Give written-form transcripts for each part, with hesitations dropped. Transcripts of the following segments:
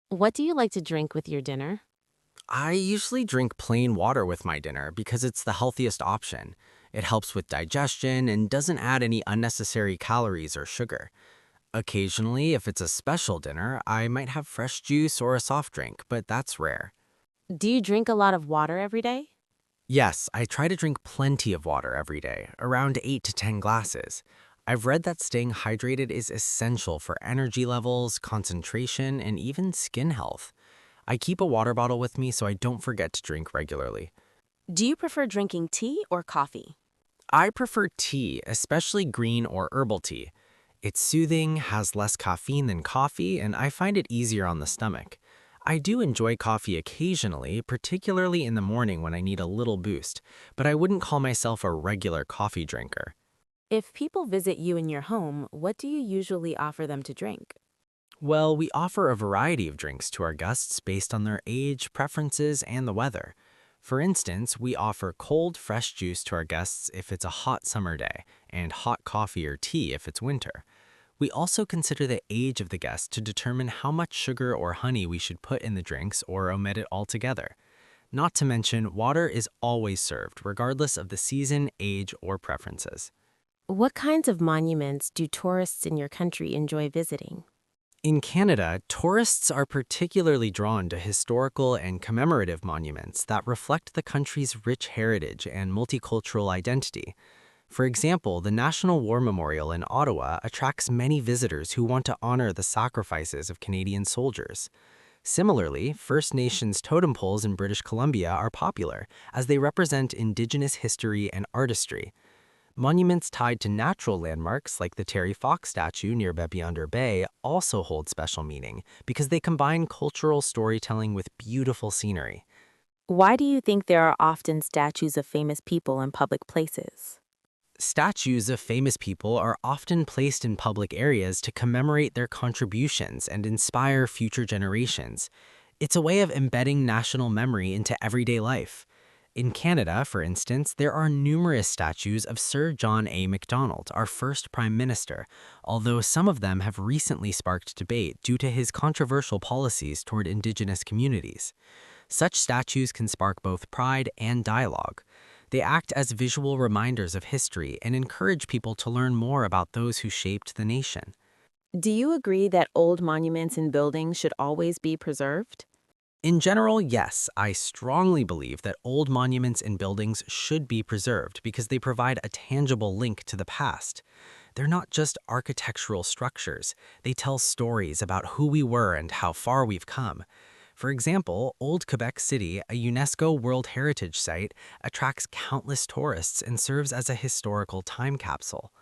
What do you like to drink with your dinner? I usually drink plain water with my dinner because it's the healthiest option. It helps with digestion and doesn't add any unnecessary calories or sugar. Occasionally, if it's a special dinner, I might have fresh juice or a soft drink, but that's rare. Do you drink a lot of water every day? Yes, I try to drink plenty of water every day, around 8 to 10 glasses. I've read that staying hydrated is essential for energy levels, concentration, and even skin health. I keep a water bottle with me so I don't forget to drink regularly. Do you prefer drinking tea or coffee? I prefer tea, especially green or herbal tea. It's soothing, has less caffeine than coffee, and I find it easier on the stomach. I do enjoy coffee occasionally, particularly in the morning when I need a little boost, but I wouldn't call myself a regular coffee drinker. If people visit you in your home, what do you usually offer them to drink? Well, we offer a variety of drinks to our guests based on their age, preferences, and the weather. For instance, we offer cold, fresh juice to our guests if it's a hot summer day, and hot coffee or tea if it's winter. We also consider the age of the guest to determine how much sugar or honey we should put in the drinks or omit it altogether. Not to mention, water is always served, regardless of the season, age, or preferences. What kinds of monuments do tourists in your country enjoy visiting? In Canada, tourists are particularly drawn to historical and commemorative monuments that reflect the country's rich heritage and multicultural identity. For example, the National War Memorial in Ottawa attracts many visitors who want to honor the sacrifices of Canadian soldiers. Similarly, First Nations totem poles in British Columbia are popular as they represent Indigenous history and artistry. Monuments tied to natural landmarks like the Terry Fox statue near Beyonder Bay also hold special meaning because they combine cultural storytelling with beautiful scenery. Why do you think there are often statues of famous people in public places? Statues of famous people are often placed in public areas to commemorate their contributions and inspire future generations. It's a way of embedding national memory into everyday life. In Canada, for instance, there are numerous statues of Sir John A. Macdonald, our first Prime Minister, although some of them have recently sparked debate due to his controversial policies toward Indigenous communities. Such statues can spark both pride and dialogue. They act as visual reminders of history and encourage people to learn more about those who shaped the nation. Do you agree that old monuments and buildings should always be preserved? In general, yes, I strongly believe that old monuments and buildings should be preserved because they provide a tangible link to the past. They're not just architectural structures, they tell stories about who we were and how far we've come. For example, Old Quebec City, a UNESCO World Heritage Site, attracts countless tourists and serves as a historical time capsule.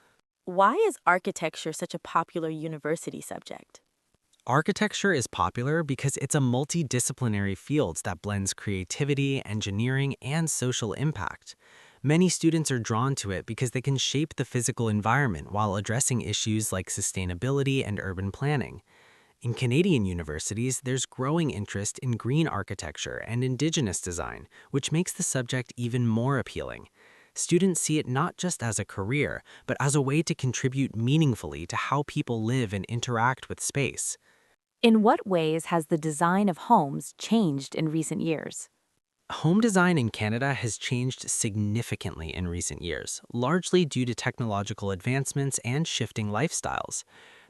Why is architecture such a popular university subject? Architecture is popular because it's a multidisciplinary field that blends creativity, engineering, and social impact. Many students are drawn to it because they can shape the physical environment while addressing issues like sustainability and urban planning. In Canadian universities, there's growing interest in green architecture and Indigenous design, which makes the subject even more appealing. Students see it not just as a career, but as a way to contribute meaningfully to how people live and interact with space. In what ways has the design of homes changed in recent years? Home design in Canada has changed significantly in recent years, largely due to technological advancements and shifting lifestyles.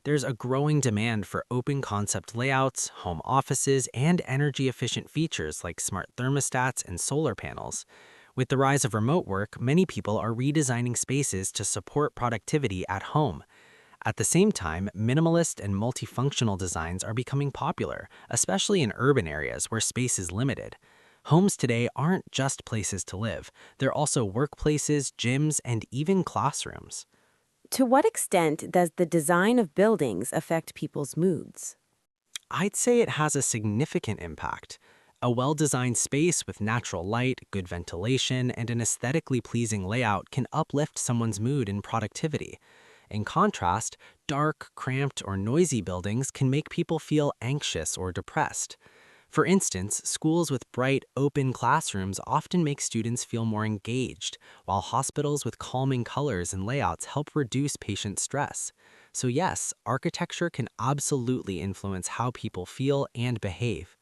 There's a growing demand for open concept layouts, home offices, and energy efficient features like smart thermostats and solar panels. With the rise of remote work, many people are redesigning spaces to support productivity at home. At the same time, minimalist and multifunctional designs are becoming popular, especially in urban areas where space is limited. Homes today aren't just places to live, they're also workplaces, gyms, and even classrooms. To what extent does the design of buildings affect people's moods? I'd say it has a significant impact. A well-designed space with natural light, good ventilation, and an aesthetically pleasing layout can uplift someone's mood and productivity. In contrast, dark, cramped, or noisy buildings can make people feel anxious or depressed. For instance, schools with bright, open classrooms often make students feel more engaged, while hospitals with calming colors and layouts help reduce patient stress. So, yes, architecture can absolutely influence how people feel and behave.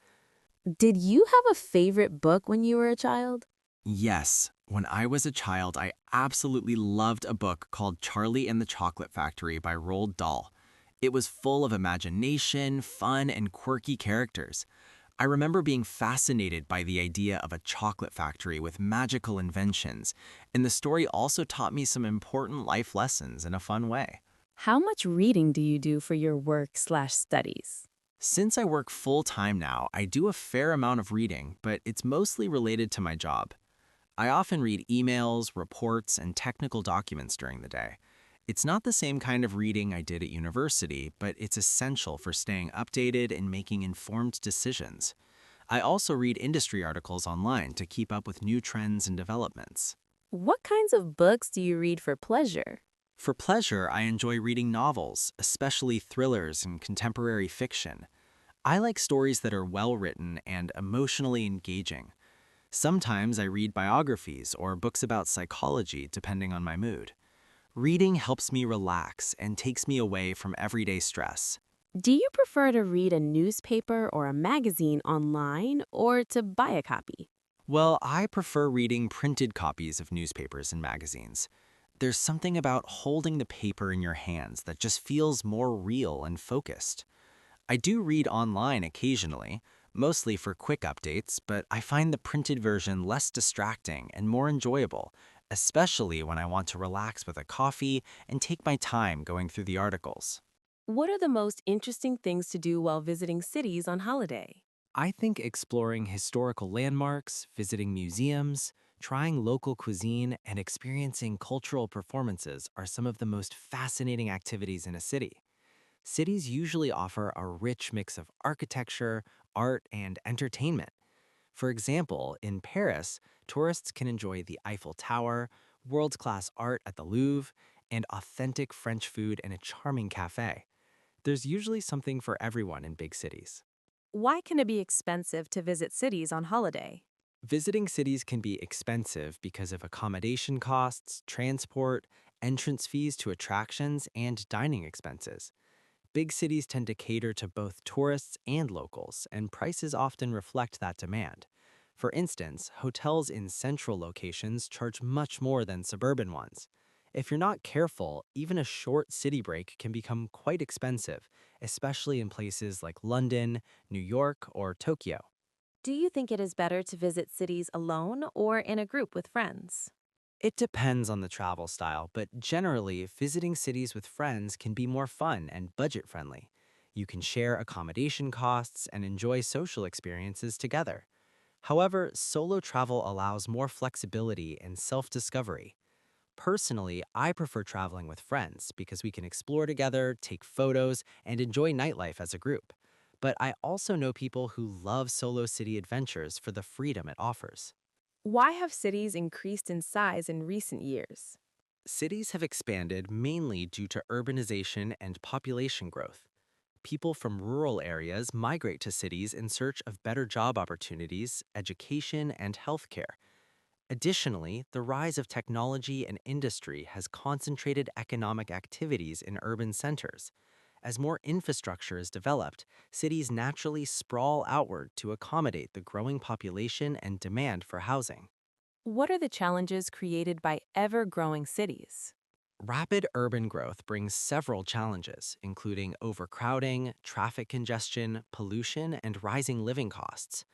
Did you have a favorite book when you were a child? Yes, when I was a child, I absolutely loved a book called Charlie and the Chocolate Factory by Roald Dahl. It was full of imagination, fun, and quirky characters. I remember being fascinated by the idea of a chocolate factory with magical inventions, and the story also taught me some important life lessons in a fun way. How much reading do you do for your work/studies? Since I work full time now, I do a fair amount of reading, but it's mostly related to my job. I often read emails, reports, and technical documents during the day. It's not the same kind of reading I did at university, but it's essential for staying updated and making informed decisions. I also read industry articles online to keep up with new trends and developments. What kinds of books do you read for pleasure? For pleasure, I enjoy reading novels, especially thrillers and contemporary fiction. I like stories that are well written and emotionally engaging. Sometimes I read biographies or books about psychology, depending on my mood. Reading helps me relax and takes me away from everyday stress. Do you prefer to read a newspaper or a magazine online or to buy a copy? Well, I prefer reading printed copies of newspapers and magazines. There's something about holding the paper in your hands that just feels more real and focused. I do read online occasionally, mostly for quick updates, but I find the printed version less distracting and more enjoyable, especially when I want to relax with a coffee and take my time going through the articles. What are the most interesting things to do while visiting cities on holiday? I think exploring historical landmarks, visiting museums, trying local cuisine, and experiencing cultural performances are some of the most fascinating activities in a city. Cities usually offer a rich mix of architecture, art, and entertainment. For example, in Paris, tourists can enjoy the Eiffel Tower, world class art at the Louvre, and authentic French food in a charming cafe. There's usually something for everyone in big cities. Why can it be expensive to visit cities on holiday? Visiting cities can be expensive because of accommodation costs, transport, entrance fees to attractions, and dining expenses. Big cities tend to cater to both tourists and locals, and prices often reflect that demand. For instance, hotels in central locations charge much more than suburban ones. If you're not careful, even a short city break can become quite expensive, especially in places like London, New York, or Tokyo. Do you think it is better to visit cities alone or in a group with friends? It depends on the travel style, but generally, visiting cities with friends can be more fun and budget friendly. You can share accommodation costs and enjoy social experiences together. However, solo travel allows more flexibility and self discovery. Personally, I prefer traveling with friends because we can explore together, take photos, and enjoy nightlife as a group. But I also know people who love solo city adventures for the freedom it offers. Why have cities increased in size in recent years? Cities have expanded mainly due to urbanization and population growth. People from rural areas migrate to cities in search of better job opportunities, education, and healthcare. Additionally, the rise of technology and industry has concentrated economic activities in urban centers. As more infrastructure is developed, cities naturally sprawl outward to accommodate the growing population and demand for housing. What are the challenges created by ever-growing cities? Rapid urban growth brings several challenges, including overcrowding, traffic congestion, pollution, and rising living costs.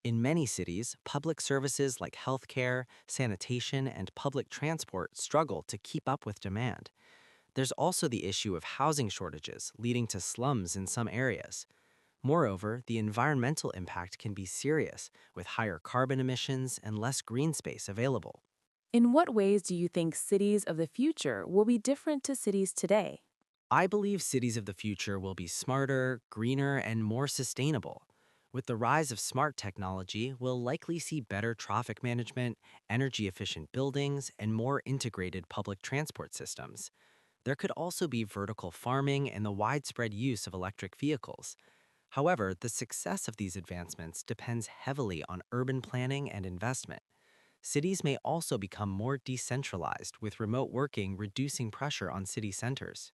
In many cities, public services like healthcare, sanitation, and public transport struggle to keep up with demand. There's also the issue of housing shortages, leading to slums in some areas. Moreover, the environmental impact can be serious, with higher carbon emissions and less green space available. In what ways do you think cities of the future will be different to cities today? I believe cities of the future will be smarter, greener, and more sustainable. With the rise of smart technology, we'll likely see better traffic management, energy efficient buildings, and more integrated public transport systems. There could also be vertical farming and the widespread use of electric vehicles. However, the success of these advancements depends heavily on urban planning and investment. Cities may also become more decentralized, with remote working reducing pressure on city centers.